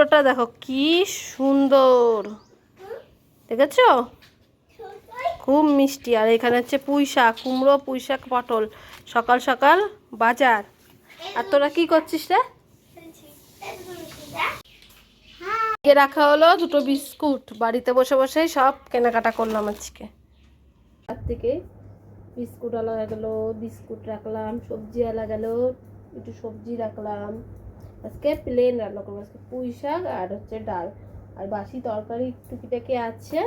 কুমড়োটা দেখো কি সুন্দর, দেখেছো? খুব মিষ্টি। আর এখানে হচ্ছে পুঁই শাক, কুমড়ো, পুঁই শাক, পটল। সকাল সকাল বাজার। আর তোরা কি করছিস রে? রাখা হলো দুটো বিস্কুট, বাড়িতে বসে বসেই সব কেনাকাটা করলাম আজকে। তার থেকে বিস্কুট আলা গেল, বিস্কুট রাখলাম, সবজি আলা গেল, একটু সবজি রাখলাম। আজকে প্লেন রান্না করবো, আজকে পুঁই শাক আর হচ্ছে ডাল। আর বাসি তরকারি টুকিটাকি আছে,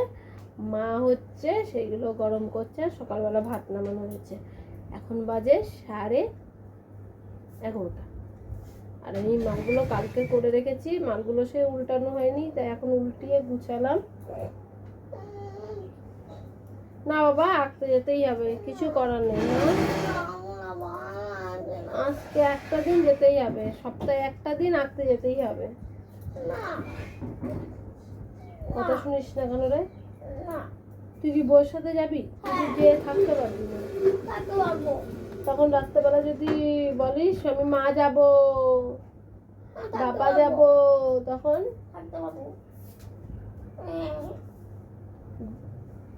মা হচ্ছে সেইগুলো গরম করছে। সকালবেলা ভাত নামানো হয়েছে। এখন বাজে 11:30। আর আমি মালগুলো কালকে করে রেখেছি, মালগুলো সে উল্টানো হয়নি, তাই এখন উল্টিয়ে গুছালাম। না বাবা, আঁকতে যেতেই হবে, কিছু করার নেই। আজকে একটা দিন যেতেই হবে, সপ্তাহে একটা দিন আঁকতে যেতেই হবে। কথা শুনিস না কেন রে? তুই কি বউর সাথে যাবি? তুই যে থাকতে পারবি না। তখন রাত্রেবেলা যদি বলিস আমি মা যাব, বাবা যাব, তখন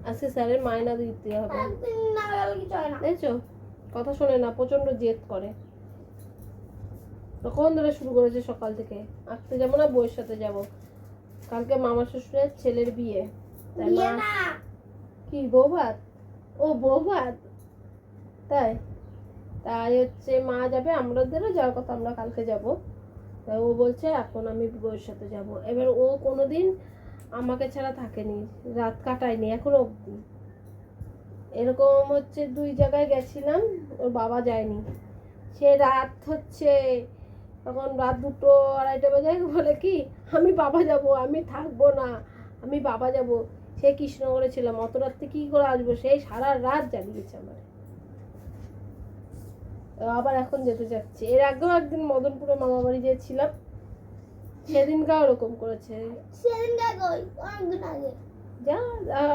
আজকে স্যারের মাইনা দিতে হবে। দেখছো, কথা শোনে না, প্রচন্ড জেদ করে। কখন ধরে শুরু করেছে সকাল থেকে, আঁকতে যাবো না বউয়ের সাথে যাব। কালকে মামা শ্বশুরের ছেলের বিয়ে, তাই মা কি বউ ভাত, ও বউ ভাত, তাই তাই হচ্ছে মা যাবে, আমাদেরও যাওয়ার কথা, আমরা কালকে যাব। তাই ও বলছে এখন আমি বউয়ের সাথে যাব। এবার ও কোনোদিন আমাকে ছাড়া থাকেনি, রাত কাটায়নি এখনো অব্দি। এরকম হচ্ছে 2 জায়গায় গেছিলাম, ওর বাবা যায়নি। সে রাত হচ্ছে তখন রাত 2-2:30 বাজে বলে কি আমি বাবা যাব, আমি থাকবো না, আমি বাবা যাব। সে কৃষ্ণনগরে ছিলাম, অত রাত্রে কি করে আসবো, সেই সারা রাত জ্বালিয়েছে আমার। আবার এখন যেতে চাচ্ছি। এর আগেও একদিন মদনপুরে মামা বাড়ি গিয়েছিলাম, সেদিনকাও ওরকম করেছে। যা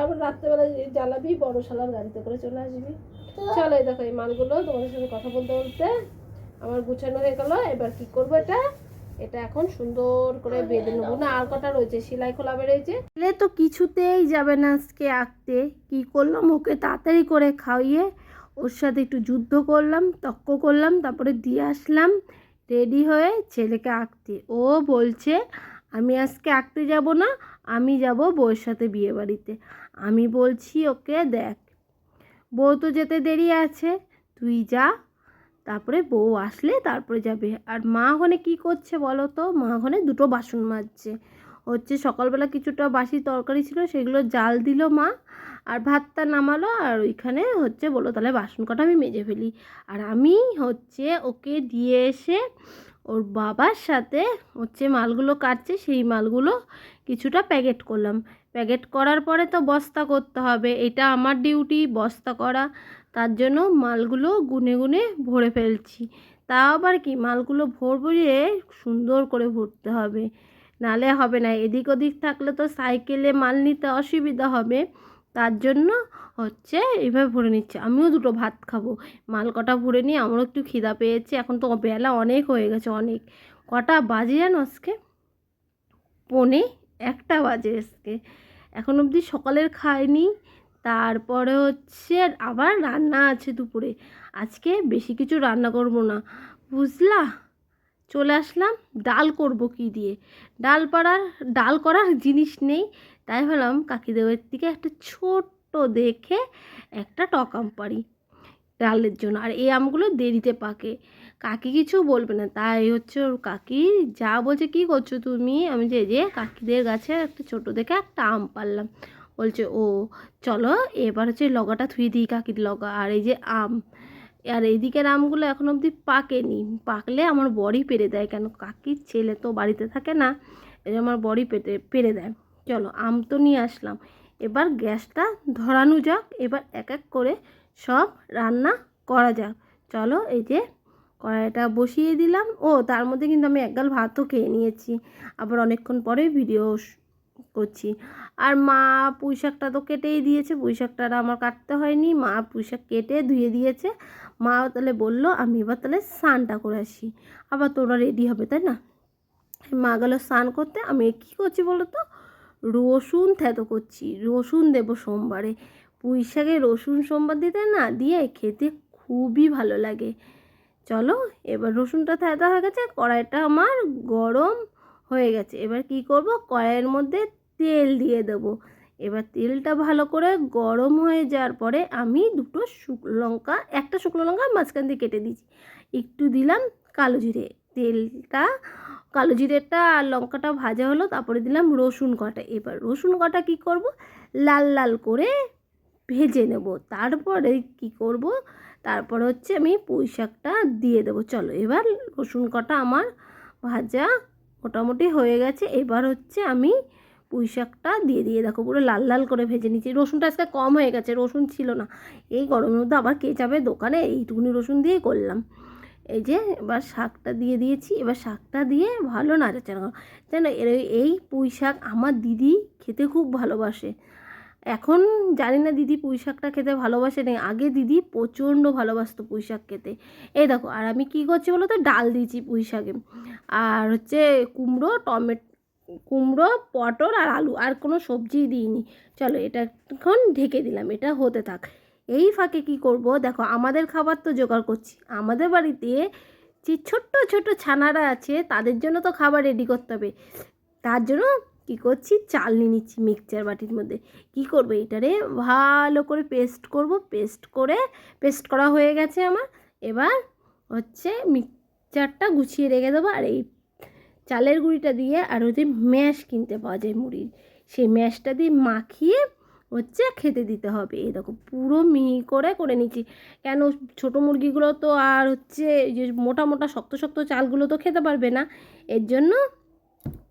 আবার রাত্রেবেলা জ্বালাবি, বড় শালার গাড়িতে করে চলে আসবি। চলো, এই দেখো এই মালগুলো তোমাদের সাথে কথা বলতে বলতে আমার গুছানো হয়ে গেল। এবার কি করবো, এটা এখন সুন্দর করে বেঁধে নেবো। না আর কটা রয়েছে, সেলাই খোলা বেরিয়েছে। তো কিছুতেই যাবে না আজকে আঁকতে। কি করলাম, ওকে তাড়াতাড়ি করে খাইয়ে ওর সাথে একটু যুদ্ধ করলাম, তর্ক করলাম, তারপরে দিয়ে আসলাম রেডি হয়ে ছেলেকে আঁকতে। ও বলছে আমি আজকে আঁকতে যাব না, আমি যাব বউয়ের সাথে বিয়ে বাড়িতে। আমি বলছি ওকে দেখ, বউ তো যেতে দেরি আছে, তুই যা, তারপরে বউ আসলে তারপরে যাবে। আর মা ওখানে কী করছে বলো তো? মা ওখানে দুটো বাসন মাজছে। হচ্ছে সকালবেলা কিছুটা বাসি তরকারি ছিল, সেগুলো জাল দিল মা, আর ভাতটা নামালো। আর ওইখানে হচ্ছে বললো তাহলে বাসন কটা আমি মেজে ফেলি। আর আমি হচ্ছে ওকে দিয়ে এসে ওর বাবার সাথে হচ্ছে মালগুলো কাটছে, সেই মালগুলো কিছুটা প্যাকেট করলাম। প্যাকেট করার পরে তো বস্তা করতে হবে, এটা আমার ডিউটি বস্তা করা। তার জন্য মালগুলো গুনে গুনে ভরে ফেলছি। তাও আবার কি, মালগুলো ভরবো যে সুন্দর করে ভরতে হবে, নালে হবে না। এদিক ওদিক থাকলে তো সাইকেলে মাল নিতে অসুবিধা হবে। তার জন্য হচ্ছে এইভাবে ভরে নিচ্ছে। আমিও দুটো ভাত খাবো, মাল কটা ভরে নিয়ে আমারও একটু খিদা পেয়েছে। এখন তো বেলা অনেক হয়ে গেছে, অনেক। কটা বাজে জানো আজকে? 1:45 বাজে আজকে, এখন অবধি সকালের খাইনি। তারপরে হচ্ছে আবার রান্না আছে দুপুরে। আজকে বেশি কিছু রান্না করব না, বুঝলা। চলে আসলাম, ডাল করব কি দিয়ে? ডাল করার জিনিস নেই, তাই ভাবলাম কাকিদেবের থেকে একটা ছোট্ট দেখে একটা টক আম পারি ডালের জন্য। আর এই আমগুলো দেরিতে পাকে, কাকি কিছু বলবে না। তাই হচ্ছে ওর কাকি যা বলছে কী করছো তুমি, আমি যে কাকিদের গাছে একটা ছোট দেখে একটা আম পারলাম। বলছে ও চলো এবার হচ্ছে লগাটা থুই দিই, কাকির লগা। আর এই যে আম, আর এইদিকের আমগুলো এখন অবধি পাকেনি, পাকলে আমার বরই পেরে দেয়, কেন কাকির ছেলে তো বাড়িতে থাকে না, এই আমার বরই পেরে দেয়। চলো আম তো নিয়ে আসলাম, এবার গ্যাসটা ধরানো যাক, এবার এক এক করে সব রান্না করা যাক। চলো এই যে কড়াইটা বসিয়ে দিলাম। ও তার মধ্যে কিন্তু আমি এক গাল ভাতও খেয়ে নিয়েছি, আবার অনেকক্ষণ পরে ভিডিও করছি। আর মা পুঁই শাকটা তো কেটেই দিয়েছে, পুঁই শাকটা আমার কাটতে হয়নি, মা পুঁই শাক কেটে ধুয়ে দিয়েছে। মা তাহলে বললো আমি এবার তাহলে স্নানটা করে আসি, আবার তোরা রেডি হবে তাই না। মা গেল স্নান করতে, আমি কী করছি বলো তো, রসুন থেতো করছি। রসুন দেবো সোমবারে, পুঁই শাকে রসুন সোমবার দিতে না দিয়ে খেতে খুবই ভালো লাগে। চলো এবার রসুনটা থেতো হয়ে গেছে, কড়াইটা আমার গরম হয়ে গেছে। এবার কি করব, কড়াইয়ের মধ্যে তেল দিয়ে দেবো। এবার তেলটা ভালো করে গরম হয়ে যাওয়ার পরে আমি দুটো শুকনো লঙ্কা, একটা শুকনো লঙ্কা মাঝখান দিয়ে কেটে দিয়েছি, একটু দিলাম কালো জিরে। তেলটা কালো জিরেটা আর লঙ্কাটা ভাজা হলো, তারপরে দিলাম রসুন কটা। এবার রসুন কটা কী করব, লাল লাল করে ভেজে নেব। তারপরে কি করব, তারপর হচ্ছে আমি পুঁই শাকটা দিয়ে দেবো। চলো এবার রসুন কটা আমার ভাজা মোটামুটি হয়ে গেছে। এবার হচ্ছে আমি পুঁই শাকটা দিয়ে দেখো পুরো লাল লাল করে ভেজে নিচ্ছি। রসুনটা আজকে কম হয়ে গেছে, রসুন ছিল না। এই গরমের মধ্যে আবার কে যাবে দোকানে, এইটুকুনি রসুন দিয়ে করলাম। এই যে এবার শাকটা দিয়ে দিয়েছি। এবার শাকটা দিয়ে ভালো নাড়াচাড়া করো। জানো এই পুঁই শাক আমার দিদি খেতে খুব ভালোবাসে। এখন জানি না দিদি পুঁই শাকটা খেতে ভালোবাসে নেই, আগে দিদি প্রচণ্ড ভালোবাসতো পুঁই শাক খেতে। এই দেখো, আর আমি কী করছি বলো তো, ডাল দিয়েছি পুঁই শাকে, আর হচ্ছে কুমড়ো, পটল আর আলু, আর কোনো সবজিই দিইনি। চলো এটা এখন ঢেকে দিলাম, এটা হতে থাক। এই ফাঁকে কি করব, দেখো আমাদের খাবার তো জোগাড় করছি। আমাদের বাড়িতে যে ছোট্ট ছোট ছানারা আছে তাদের জন্য তো খাবার রেডি করতে হবে। তার জন্য কী করছি, চাল নিয়ে নিচ্ছি মিক্সচার বাটির মধ্যে। কি করব, এটারে ভালো করে পেস্ট করব। পেস্ট করা হয়ে গেছে আমার। এবার হচ্ছে মিক্সচারটা গুছিয়ে রেখে দেবো। আর এই চালের গুঁড়িটা দিয়ে, আর হচ্ছে ম্যাশ কিনতে পাওয়া যায় মুড়ির, সেই ম্যাশটা দিয়ে মাখিয়ে হচ্ছে খেতে দিতে হবে। এই দেখো পুরো মিহি করে নিচ্ছি। কেন, ছোটো মুরগিগুলো তো আর হচ্ছে যে মোটা মোটা শক্ত শক্ত চালগুলো তো খেতে পারবে না, এর জন্য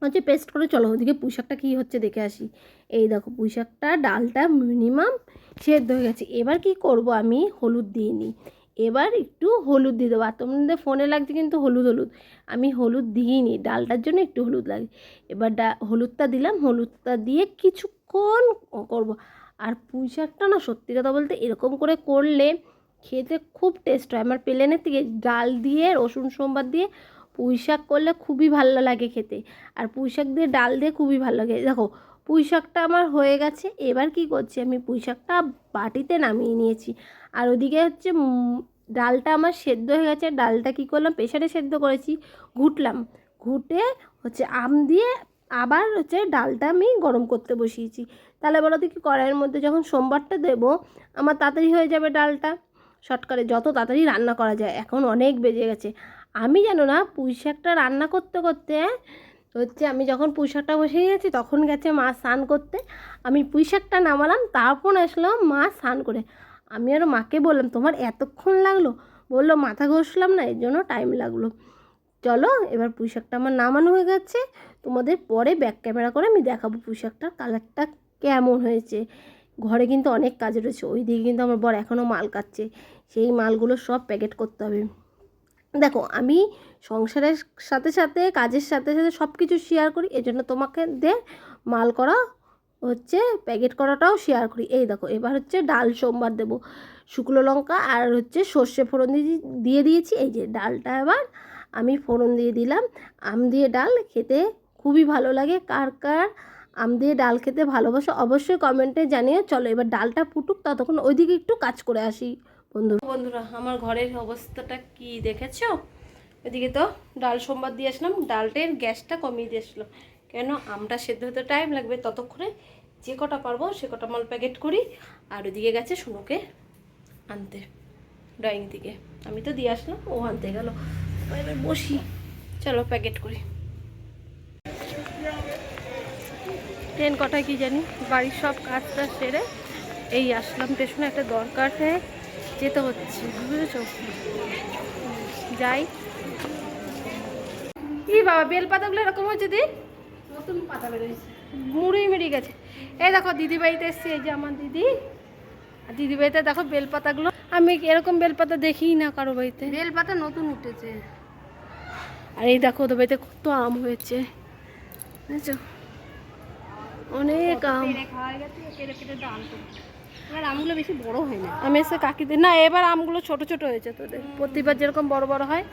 হচ্ছে পেস্ট করে। চলো ওদিকে পুঁই শাকটা কী হচ্ছে দেখে আসি। এই দেখো পুঁই শাকটা ডালটা মিনিমাম সেদ্ধ হয়ে গেছে। এবার কি করব, আমি হলুদ দিয়ে নিই। এবার একটু হলুদ দিয়ে দেবো। আর তোমাদের ফোনে লাগছে কিন্তু হলুদ, আমি হলুদ দিইনি, ডালটার জন্য একটু হলুদ লাগে। এবার হলুদটা দিলাম, হলুদটা দিয়ে কিছুক্ষণ করব। আর পুঁই শাকটা না সত্যি কথা বলতে এরকম করে করলে খেতে খুব টেস্ট হয়। আমার প্লেনের থেকে ডাল দিয়ে রসুন সোমবার দিয়ে পুঁই শাক করলে খুবই ভালো লাগে খেতে। আর পুঁই শাক দিয়ে ডাল দিয়ে খুবই ভালো লাগে। দেখো পুঁই শাকটা আমার হয়ে গেছে। এবার কি করছি, আমি পুঁই শাকটা বাটিতে নামিয়ে নিয়েছি। আর ওদিকে হচ্ছে ডালটা আমার সেদ্ধ হয়ে গেছে। ডালটা কি করলাম, প্রেশারে সেদ্ধ করেছি, ঘুটে হচ্ছে আম দিয়ে আবার হচ্ছে ডালটা আমি গরম করতে বসিয়েছি। তাহলে বলো দেখি, কড়াইয়ের মধ্যে যখন সোমবারটা দেবো আমার তাড়াতাড়ি হয়ে যাবে ডালটা। শর্টকাটে যত তাড়াতাড়ি রান্না করা যায়, এখন অনেক বেজে গেছে। আমি জানো না, পুঁই শাকটা রান্না করতে করতে হচ্ছে আমি যখন পুঁই শাকটা বসিয়ে গেছি তখন গেছে মা স্নান করতে। আমি পুঁই শাকটা নামালাম, তারপর আসলাম মা স্নান করে। আমি আরও মাকে বললাম, তোমার এতক্ষণ লাগলো? বললো মাথা ঘষলাম না, এর জন্য টাইম লাগলো। চলো এবার পুঁই শাকটা আমার নামানো হয়ে গেছে। তোমাদের পরে ব্যাক ক্যামেরা করে আমি দেখাবো পুঁই শাকটার কালারটা কেমন হয়েছে। ঘরে কিন্তু অনেক কাজ রয়েছে, ওই দিকে কিন্তু আমার বর এখনও মাল কাটছে, সেই মালগুলো সব প্যাকেট করতে হবে। দেখো আমি সংসারের সাথে সাথে কাজের সাথে সাথে সব কিছু শেয়ার করি, এজন্য তোমাকে মাল করা হচ্ছে প্যাকেট করাটাও শেয়ার করি। এই দেখো এবার হচ্ছে ডাল সোমবার দেবো, শুকনো লঙ্কা আর হচ্ছে সর্ষে ফোড়ন দিয়ে দিয়েছি। এই যে ডালটা এবার আমি ফোড়ন দিয়ে দিলাম। আম দিয়ে ডাল খেতে খুবই ভালো লাগে। কার কার আম দিয়ে ডাল খেতে ভালোবাসো অবশ্যই কমেন্টে জানিয়ে। চলো এবার ডালটা ফুটুক, ততক্ষণ ওইদিকে একটু কাজ করে আসি। বন্ধুরা আমার ঘরের অবস্থাটা কি দেখেছো? ওইদিকে তো ডাল সোমবার দিয়ে আসলাম, ডালটার গ্যাসটা কমিয়ে দিয়ে আসলাম। কেন, আমটা সেদ্ধ হতে টাইম লাগবে, ততক্ষণে যে কটা পারবো সে কটা মাল প্যাকেট করি। আর ওইদিকে গেছে শুনুকে আনতে ড্রয়িং থেকে, আমি তো দিয়ে আসলাম, ও আনতে গেল। এবার বসি, চলো প্যাকেট করি। ট্রেন কটায় কি জানি, বাড়ির সব কাজটা সেরে এই আসলাম স্টেশনে, একটা দরকার হয়ে যেতে হচ্ছে, বুঝেছ? যাই। কি বাবা, বেলপাতাগুলো এরকম হচ্ছে, দি নতুন পাতা বেরোয়েছে, মুড়ি গেছে। এই দেখো দিদিবাড়িতে এসছি, এই যে আমার দিদি, আর দিদিবাড়িতে দেখো বেলপাতাগুলো, আমি এরকম বেলপাতা দেখিই না কারো বাড়িতে, বেলপাতা নতুন উঠেছে। আর এই দেখো ওদের বাড়িতে কত আম হয়েছে, বুঝেছো? অনেক আম। এবার আমগুলো বেশি বড় হয় না, আমি এসে কাকিদের না, এবার আমগুলো ছোট ছোট হয়েছে তোদের, প্রতিবার যেরকম বড় বড় হয়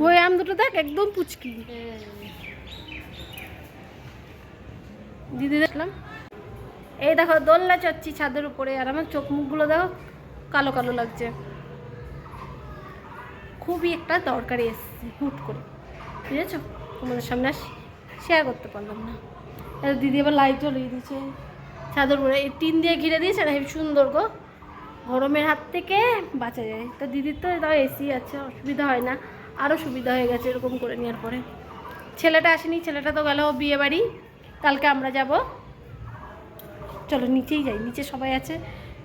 ওই আম দুটো দেখ একদম পুচকি। দিদি দেখলাম এই দেখো দোলনা চড়ছি ছাদের উপরে, আর আমার চোখ মুখগুলো দেখো কালো কালো লাগছে। খুবই একটা দরকারি এসেছি হুট করে, বুঝেছো? তোমাদের সামনে শেয়ার করতে পারলাম না। দিদি আবার লাইট জ্বলিয়ে দিয়েছে ছাদের উপরে, এই টিন দিয়ে ঘিরে দিয়েছে না, হেবি সুন্দর গো, গরমের হাত থেকে বাঁচা যায়। তো দিদির তো তাও এসি আছে, অসুবিধা হয় না, আরও সুবিধা হয়ে গেছে এরকম করে নেওয়ার পরে। ছেলেটা আসেনি, ছেলেটা তো গেল বিয়ে বাড়ি, কালকে আমরা যাব। চলো নিচেই যাই, নিচে সবাই আছে,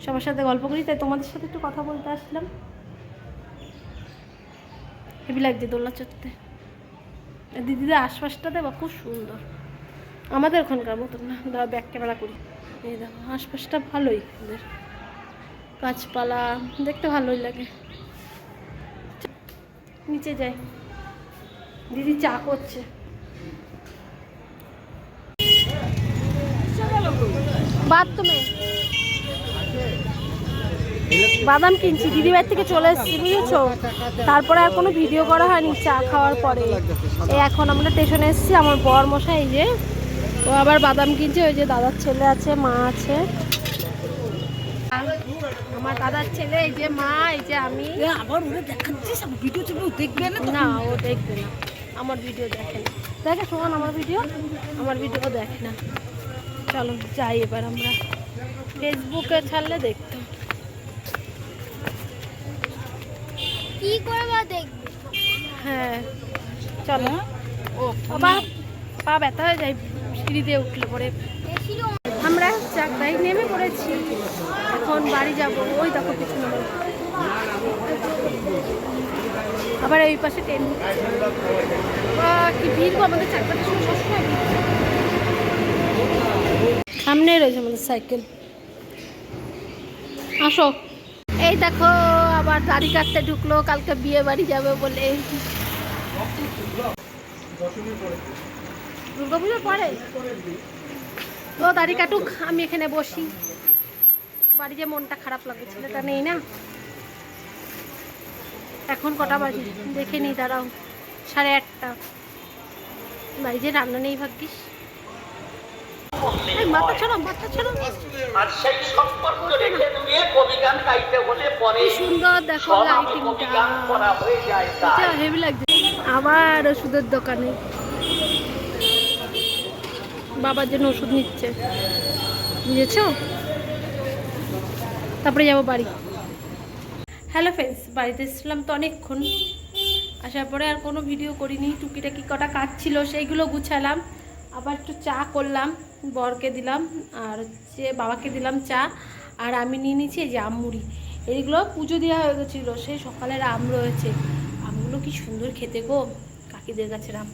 সবার সাথে গল্প করি, তাই তোমাদের সাথে একটু কথা বলতে আসলাম। হেবি লাগছে দোলনা চড়তে। দিদিদের আশপাশটা দেখো খুব সুন্দর, আমাদের ওখানকার মতন না। দাও ব্যাক ক্যামেরা করি, এই দেখো আশপাশটা ভালোই, ওদের গাছপালা দেখতে ভালোই লাগে। নিচে যাই, দিদি চা করছে। বাথরুমে বাদাম কিনছি, দিদি বাড়ি থেকে চলে এসেছি, বুঝেছো? তারপরে আর কোনো ভিডিও করা হয়নি চা খাওয়ার পরে। এখন আমরা স্টেশনে এসেছি, আমার বর মশাই এই যে ও আবার বাদাম কিনছে, ওই যে দাদার ছেলে আছে, মা আছে, আমার দাদার ছেলে, এই যে মা, এই যে আমি। আবার ওরা দেখাচ্ছিস ভিডিও, দেখবে না? ও দেখবে না, আমার ভিডিও দেখে না। দেখে শোন আমার ভিডিও দেখে না। চলো যাই এবার, আমরা ফেসবুকে ছাড়লে দেখতাম। কি করে দেখবে? হ্যাঁ চলো। ও বাবা পা ব্যথা হয়ে যায় সিঁড়ি দিয়ে উঠলে পরে। আমরা চাকদায় নেমে পড়েছি, এখন বাড়ি যাব। ওই দেখো পিছনে আবার ওই পাশে ট্রেন, কি ভিড় গো আমাদের চাকদাতে সবসময়। সামনে রয়েছে আমাদের সাইকেল, আসো। এই দেখো আবার দাড়ি কাটতে ঢুকলো, কালকে বিয়ে বাড়ি যাবে বলে। দুর্গাপুজোর পরে ও দাড়ি কাটুক, আমি এখানে বসি। বাড়ি যে মনটা খারাপ লাগে, ছেলেটা নেই না। এখন কটা বাজে দেখে নি, দাঁড়াও, 8:30। বাড়ি যে রান্না নেই ভাগ্যিস। মাথা ছাড়ো, মাথা ছাড়ো। সুন্দর দেখো লাইটিংটা, হেভি লাগছে। আবার ওষুধের দোকানে বাবার জন্য ওষুধ নিচ্ছে, বুঝেছো? তারপরে যাবো বাড়ি। হ্যালো ফ্রেন্ডস, বাড়িতে এসেছিলাম তো অনেকক্ষণ, আসার পরে আর কোনো ভিডিও করিনি। টুকিটাকি কটা কাজ ছিল সেইগুলো গুছালাম, আবার একটু চা করলাম, বরকে দিলাম, আর হচ্ছে বাবাকে দিলাম চা। আর আমি নিয়ে নিয়েছি এই যে আমমুড়ি, এইগুলো পুজো দেওয়া হয়ে গেছিলো, সেই সকালের আম রয়েছে। আমগুলো কি সুন্দর খেতে গো, কাকিদের গাছের আম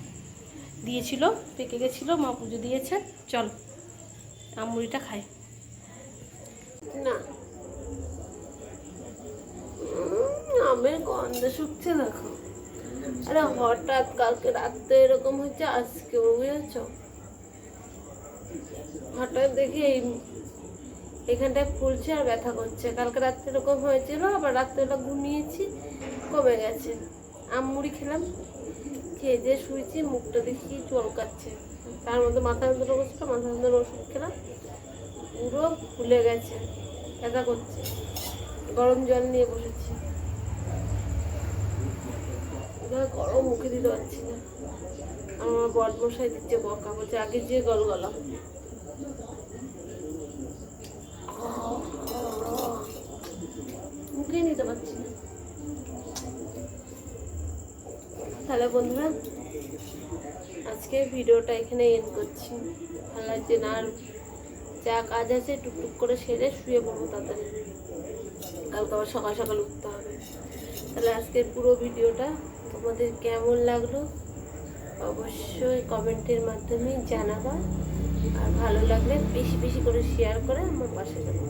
দিয়েছিল, পেকে গেছিলো, মা পুজো দিয়েছে। চল আমমুড়িটা খাই না, আমের গন্ধ শুকছে দেখো। আরে হঠাৎ কালকে রাত্রে এরকম হচ্ছে, আজকেও বুঝেছো, হঠাৎ দেখি এখানটায় ফুলছে আর ব্যথা করছে। কালকে রাত্রে এরকম হয়েছিল, আবার রাত্রেবেলা ঘুমিয়েছি, কমে গেছে। আমমুড়ি খেলাম, খেয়ে দিয়ে শুয়েছি, মুখটা দেখি চলকাচ্ছে, তার মধ্যে মাথা যন্ত্রণা করছিল, মাথা যন্ত্রণার ওষুধ খেলাম, পুরো ফুলে গেছে, ব্যথা করছে। গরম জল নিয়ে বসেছি, গরম মুখে দিতে পারছি না। আমার বর মশাই দিচ্ছে বকা, বলছে আগে যে গলগলা। মুখে নিতে পারছি না। তাহলে বন্ধুরা আজকে ভিডিওটা এখানে এন্ড করছি। ভালো লাগছে না, আর যা কাজ আছে টুকটুক করে সেরে শুয়ে পড়বো তাড়াতাড়ি, কালকে আবার সকাল সকাল উঠতে হবে। তাহলে আজকের পুরো ভিডিওটা তোমাদের কেমন লাগলো অবশ্যই কমেন্টের মাধ্যমে জানাবা, আর ভালো লাগলে বেশি বেশি করে শেয়ার করে আমার পাশে যাবে।